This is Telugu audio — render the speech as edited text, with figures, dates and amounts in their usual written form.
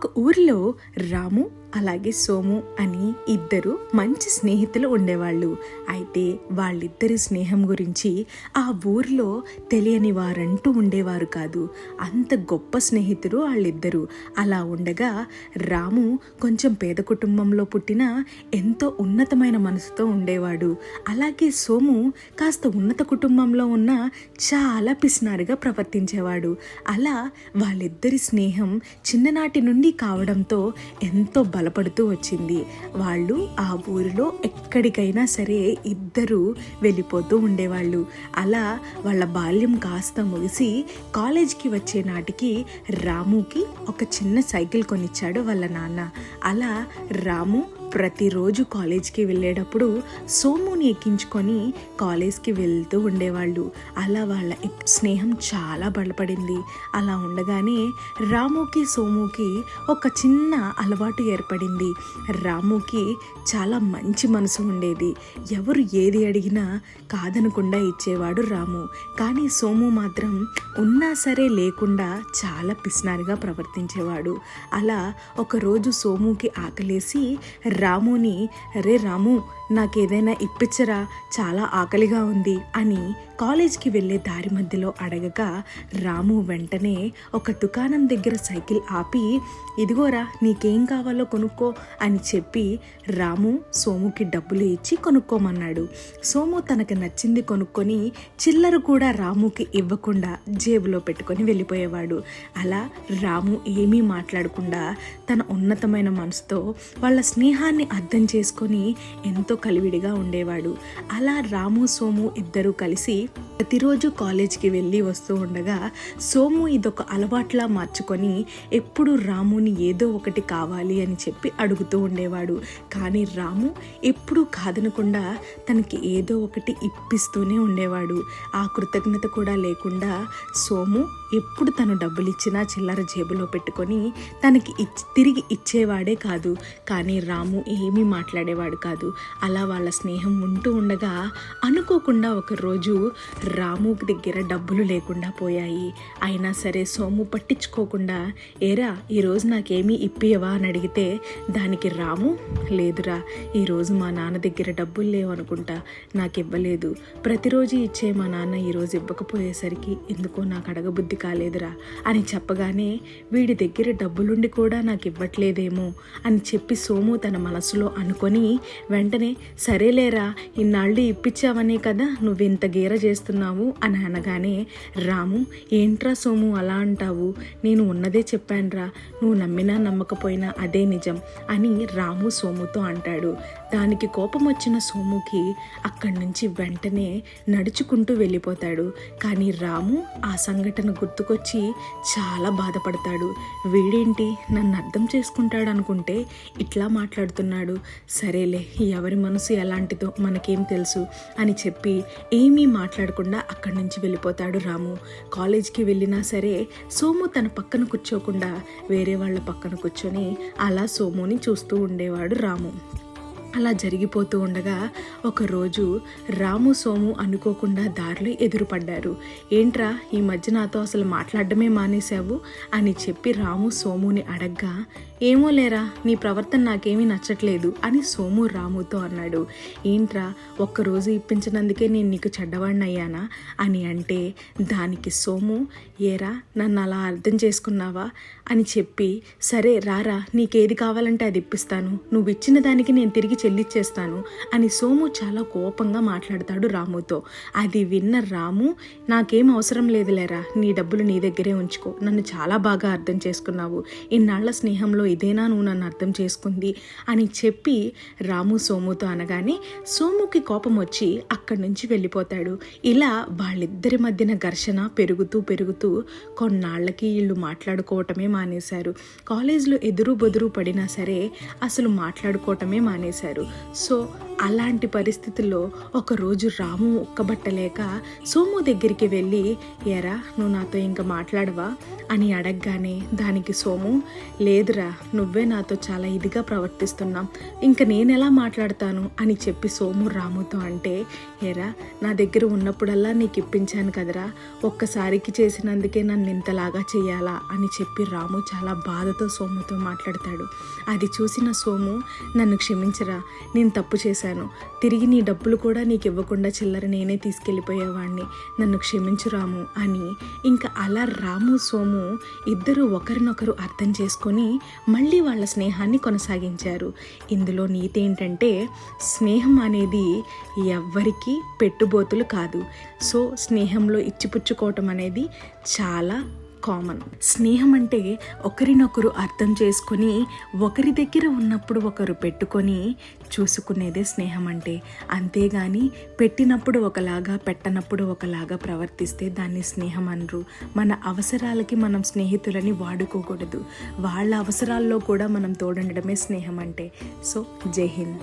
ఒక ఊరిలో రాము అలాగే సోము అని ఇద్దరు మంచి స్నేహితులు ఉండేవాళ్ళు. అయితే వాళ్ళిద్దరి స్నేహం గురించి ఆ ఊరిలో తెలియని వారంటూ ఉండేవారు కాదు. అంత గొప్ప స్నేహితులు వాళ్ళిద్దరూ. అలా ఉండగా రాము కొంచెం పేద కుటుంబంలో పుట్టిన ఎంతో ఉన్నతమైన మనసుతో ఉండేవాడు. అలాగే సోము కాస్త ఉన్నత కుటుంబంలో ఉన్న చాలా పిసినారుగా ప్రవర్తించేవాడు. అలా వాళ్ళిద్దరి స్నేహం చిన్ననాటి నుండి కావడంతో ఎంతో బలపడుతూ వచ్చింది. వాళ్ళు ఆ ఊరిలో ఎక్కడికైనా సరే ఇద్దరు వెళ్ళిపోతూ ఉండేవాళ్ళు. అలా వాళ్ళ బాల్యం కాస్త ముగిసి కాలేజ్కి వచ్చే నాటికి రాముకి ఒక చిన్న సైకిల్ కొనిచ్చాడు వాళ్ళ నాన్న. అలా రాము ప్రతిరోజు కాలేజ్కి వెళ్ళేటప్పుడు సోముని ఎక్కించుకొని కాలేజ్కి వెళ్తూ ఉండేవాళ్ళు. అలా వాళ్ళ స్నేహం చాలా బలపడింది. అలా ఉండగానే రాముకి సోముకి ఒక చిన్న అలవాటు ఏర్పడింది. రాముకి చాలా మంచి మనసు ఉండేది. ఎవరు ఏది అడిగినా కాదనకుండా ఇచ్చేవాడు రాము. కానీ సోము మాత్రం ఉన్నా సరే లేకుండా చాలా పిసినారిగా ప్రవర్తించేవాడు. అలా ఒకరోజు సోముకి ఆకలేసి రాముని, "అరే రాము, నాకేదైనా ఇప్పించరా, చాలా ఆకలిగా ఉంది" అని కాలేజ్కి వెళ్ళే దారి మధ్యలో అడగగా రాము వెంటనే ఒక దుకాణం దగ్గర సైకిల్ ఆపి, "ఇదిగోరా, నీకేం కావాలో కొనుక్కో" అని చెప్పి రాము సోముకి డబ్బులు ఇచ్చి కొనుక్కోమన్నాడు. సోము తనకు నచ్చింది కొనుక్కొని చిల్లర కూడా రాముకి ఇవ్వకుండా జేబులో పెట్టుకొని వెళ్ళిపోయేవాడు. అలా రాము ఏమీ మాట్లాడకుండా తన ఉన్నతమైన మనసుతో వాళ్ళ స్నేహాన్ని అర్థం చేసుకొని ఎంతో కలివిడిగా ఉండేవాడు. అలా రాము సోము ఇద్దరూ కలిసి ప్రతిరోజు కాలేజ్కి వెళ్ళి వస్తూ ఉండగా సోము ఇదొక అలవాట్లా మార్చుకొని ఎప్పుడు రాముని ఏదో ఒకటి కావాలి అని చెప్పి అడుగుతూ ఉండేవాడు. కానీ రాము ఎప్పుడూ కాదనకుండా తనకి ఏదో ఒకటి ఇప్పిస్తూనే ఉండేవాడు. ఆ కృతజ్ఞత కూడా లేకుండా సోము ఎప్పుడు తను డబ్బులు ఇచ్చినా చిల్లర జేబులో పెట్టుకొని తనకి తిరిగి ఇచ్చేవాడే కాదు. కానీ రాము ఏమీ మాట్లాడేవాడు కాదు. అలా వాళ్ళ స్నేహం ఉంటూ ఉండగా అనుకోకుండా ఒకరోజు రాము దగ్గర డబ్బులు లేకుండా పోయాయి. అయినా సరే సోము పట్టించుకోకుండా, "ఏరా, ఈరోజు నాకేమీ ఇప్పియవా" అని అడిగితే దానికి రాము, "లేదురా, ఈరోజు మా నాన్న దగ్గర డబ్బులు లేవు అనుకుంటా, నాకు ఇవ్వలేదు. ప్రతిరోజు ఇచ్చే మా నాన్న ఈరోజు ఇవ్వకపోయేసరికి ఎందుకో నాకు అడగబుద్ధి కాలేదురా" అని చెప్పగానే వీడి దగ్గర డబ్బులుండి కూడా నాకు ఇవ్వట్లేదేమో అని చెప్పి సోము తన మనసులో అనుకొని వెంటనే, "సరేలేరా, ఇన్నాళ్ళు ఇప్పించావనే కదా నువ్వెంత గీర చేస్తున్నావు" అని అనగానే రాము, "ఏంట్రా సోము అలా అంటావు? నేను ఉన్నదే చెప్పానురా, నువ్వు నమ్మినా నమ్మకపోయినా అదే నిజం" అని రాము సోముతో అంటాడు. దానికి కోపం వచ్చిన సోముకి అక్కడి నుంచి వెంటనే నడుచుకుంటూ వెళ్ళిపోతాడు. కానీ రాము ఆ సంఘటన గుర్తుకొచ్చి చాలా బాధపడతాడు. వీడేంటి నన్ను అర్థం చేసుకుంటాడు అనుకుంటే ఇట్లా మాట్లాడుతున్నాడు, సరేలే ఎవరి మనసు ఎలాంటిదో మనకేం తెలుసు అని చెప్పి ఏమీ మాట్లాడకుండా అక్కడి నుంచి వెళ్ళిపోతాడు రాము. కాలేజ్కి వెళ్ళినా సరే సోము తన పక్కన కూర్చోకుండా వేరే వాళ్ళ పక్కన కూర్చొని అలా సోముని చూస్తూ ఉండేవాడు రాము. అలా జరిగిపోతూ ఉండగా ఒకరోజు రాము సోము అనుకోకుండా దారిలో ఎదురుపడ్డారు. "ఏంట్రా, ఈ మధ్య నాతో అసలు మాట్లాడడమే మానేశావు" అని చెప్పి రాము సోముని అడగ్గా, "ఏమో లేరా, నీ ప్రవర్తన నాకేమీ నచ్చట్లేదు" అని సోము రాముతో అన్నాడు. "ఏంట్రా, ఒక్కరోజు ఇప్పించినందుకే నేను నీకు చెడ్డవాడిని అయ్యానా" అని అంటే దానికి సోము, "ఏరా, నన్ను అలా అర్థం చేసుకున్నావా" అని చెప్పి, "సరే రారా, నీకేది కావాలంటే అది ఇప్పిస్తాను, నువ్వు ఇచ్చిన దానికి నేను తిరిగి చెల్లిచ్చేస్తాను" అని సోము చాలా కోపంగా మాట్లాడతాడు రాముతో. అది విన్న రాము, "నాకేం అవసరం లేదులేరా, నీ డబ్బులు నీ దగ్గరే ఉంచుకో, నన్ను చాలా బాగా అర్థం చేసుకున్నావు, ఇన్నాళ్ల స్నేహంలో ఇదేనా నువ్వు నన్ను అర్థం చేసుకుంది" అని చెప్పి రాము సోముతో అనగానే సోముకి కోపం వచ్చి అక్కడి నుంచి వెళ్ళిపోతాడు. ఇలా వాళ్ళిద్దరి మధ్యన ఘర్షణ పెరుగుతూ కొన్నాళ్ళకి వీళ్ళు మాట్లాడుకోవటమే మానేశారు. కాలేజ్లో ఎదురు బెదురు పడినా సరే అసలు మాట్లాడుకోవటమే మానేశారు. సో అలాంటి పరిస్థితుల్లో ఒకరోజు రాము ఒక్కబట్టలేక సోము దగ్గరికి వెళ్ళి, ఏరా నువ్వు నాతో ఇంకా మాట్లాడవా అని అడగగానే దానికి సోము, లేదురా నువ్వే నాతో చాలా ఇదిగా ప్రవర్తిస్తున్నాం, ఇంకా నేను ఎలా మాట్లాడతాను అని చెప్పి సోము రాముతో అంటే, ఏరా నా దగ్గర ఉన్నప్పుడల్లా నీకు ఇప్పించాను కదరా, ఒక్కసారికి చేసినందుకే నన్ను ఇంతలాగా చెయ్యాలా అని చెప్పి రాము చాలా బాధతో సోముతో మాట్లాడతాడు. అది చూసిన సోము, నన్ను క్షమించరా, నేను తప్పు చేశాను, తిరిగి నీ డబ్బులు కూడా నీకు ఇవ్వకుండా చిల్లర నేనే తీసుకెళ్ళిపోయేవాడిని, నన్ను క్షమించు రాము అని. ఇంకా అలా రాము సోము ఇద్దరు ఒకరినొకరు అర్థం చేసుకొని మళ్ళీ వాళ్ళ స్నేహాన్ని కొనసాగించారు. ఇందులో నీతి ఏంటంటే, స్నేహం అనేది ఎవ్వరికీ పెట్టుబోతులు కాదు. సో స్నేహంలో ఇచ్చిపుచ్చుకోవటం అనేది చాలా కామన్. స్నేహం అంటే ఒకరినొకరు అర్థం చేసుకొని ఒకరి దగ్గర ఉన్నప్పుడు ఒకరు పెట్టుకొని చూసుకునేదే స్నేహం అంటే. అంతేగాని పెట్టినప్పుడు ఒకలాగా పెట్టనప్పుడు ఒకలాగా ప్రవర్తిస్తే దాన్ని స్నేహం అనరు. మన అవసరాలకి మనం స్నేహితులని వాడుకోకూడదు, వాళ్ళ అవసరాల్లో కూడా మనం తోడుండడమే స్నేహం అంటే. సో జై హింద్.